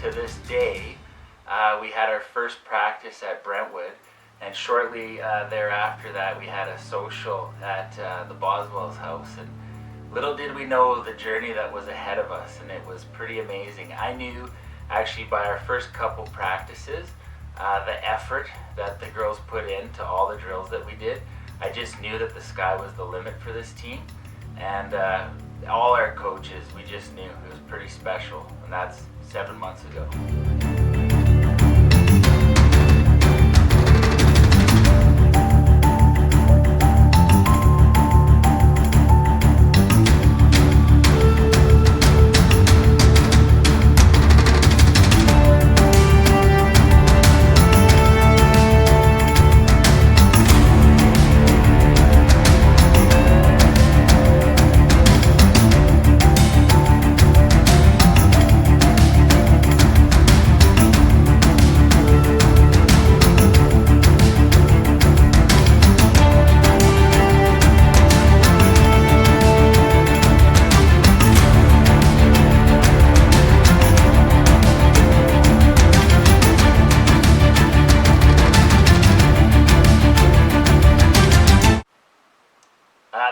to this day, we had our first practice at Brentwood, and shortly thereafter that we had a social at the Boswell's house, and little did we know the journey that was ahead of us, and it was pretty amazing. I knew actually by our first couple practices the effort that the girls put into all the drills that we did. I just knew that the sky was the limit for this team, and all our coaches, we just knew it was pretty special, and that's 7 months ago.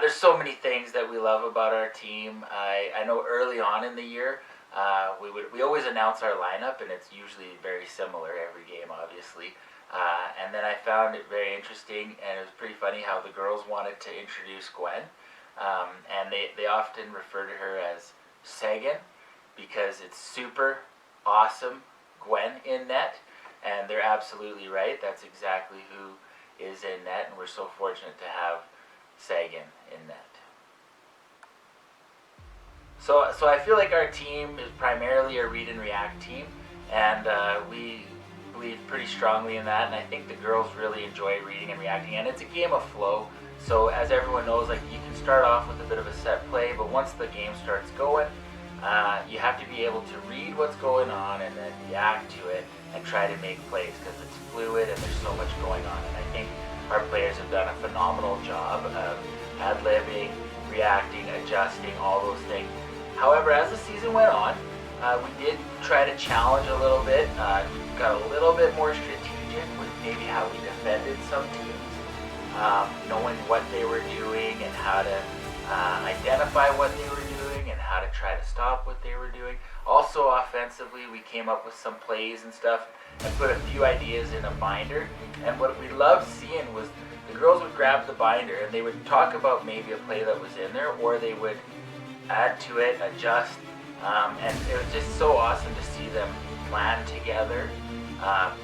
There's so many things that we love about our team. I know early on in the year, we always announce our lineup, and it's usually very similar every game, obviously. And then I found it very interesting, and it was pretty funny how the girls wanted to introduce Gwen, and they often refer to her as Sagan, because it's super awesome Gwen in net, and they're absolutely right. That's exactly who is in net, and we're so fortunate to have Sagan in net. So I feel like our team is primarily a read and react team, and we believe pretty strongly in that, and I think the girls really enjoy reading and reacting, and it's a game of flow. So as everyone knows, like, you can start off with a bit of a set play, but once the game starts going, you have to be able to read what's going on and then react to it and try to make plays, because it's fluid and there's so much going on. And I think our players have done a phenomenal job of ad-libbing, reacting, adjusting, all those things. However, as the season went on, we did try to challenge a little bit. We got a little bit more strategic with maybe how we defended some teams, knowing what they were doing and how to identify what they were doing and how to try to stop what they were doing. Also offensively, we came up with some plays and stuff and put a few ideas in a binder. And what we loved seeing was the girls would grab the binder and they would talk about maybe a play that was in there, or they would add to it, adjust, and it was just so awesome to see them plan together,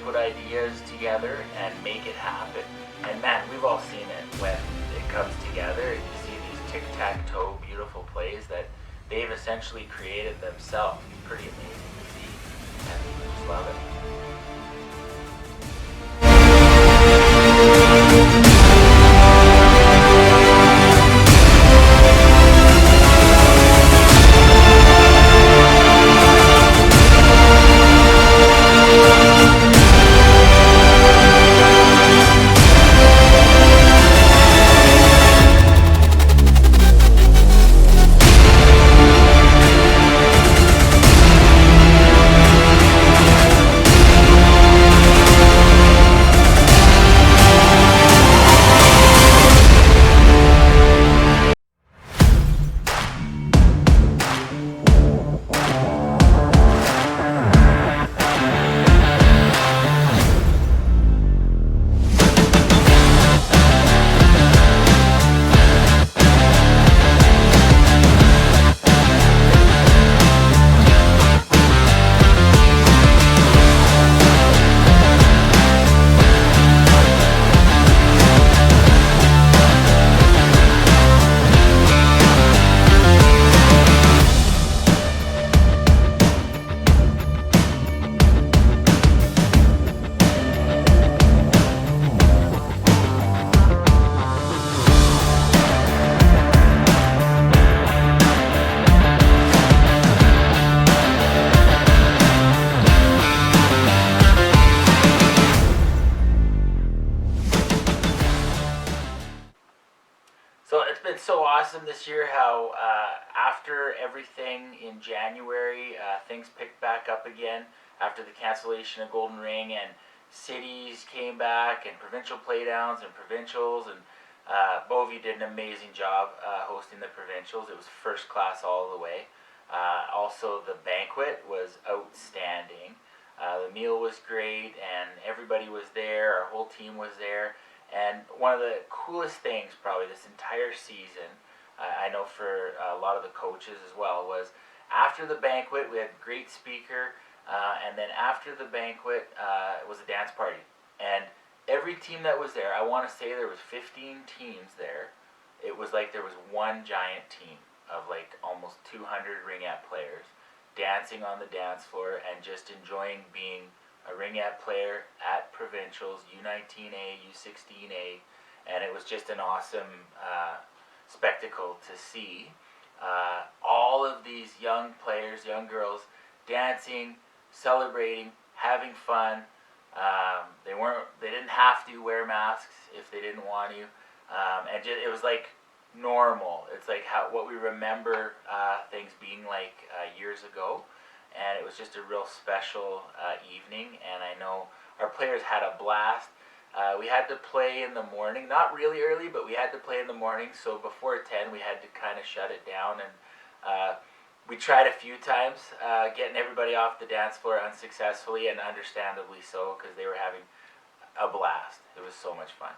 put ideas together, and make it happen. And man, we've all seen it when it comes together, and you see these tic-tac-toe beautiful plays that they've essentially created themselves. It's pretty amazing to see, and we just love it. So it's been so awesome this year how after everything in January, things picked back up again. after the cancellation of Golden Ring, and cities came back, and provincial playdowns and provincials, and both of you did an amazing job hosting the provincials. It was first class all the way. Also, the banquet was outstanding. The meal was great, and everybody was there. Our whole team was there. And one of the coolest things probably this entire season, I know for a lot of the coaches as well, was after the banquet, we had a great speaker, and then after the banquet, it was a dance party. And every team that was there, I want to say there was 15 teams there. It was like there was one giant team of like almost 200 Ringette players dancing on the dance floor and just enjoying being a Ringette player at provincials, U19A, U16A, and it was just an awesome spectacle to see all of these young players, young girls, dancing, celebrating, having fun. They didn't have to wear masks if they didn't want to, and it was like normal. It's like what we remember things being like years ago. And it was just a real special evening, and I know our players had a blast. We had to play in the morning, not really early, but we had to play in the morning, so before 10 we had to kind of shut it down, and we tried a few times getting everybody off the dance floor unsuccessfully, and understandably so, because they were having a blast. It was so much fun.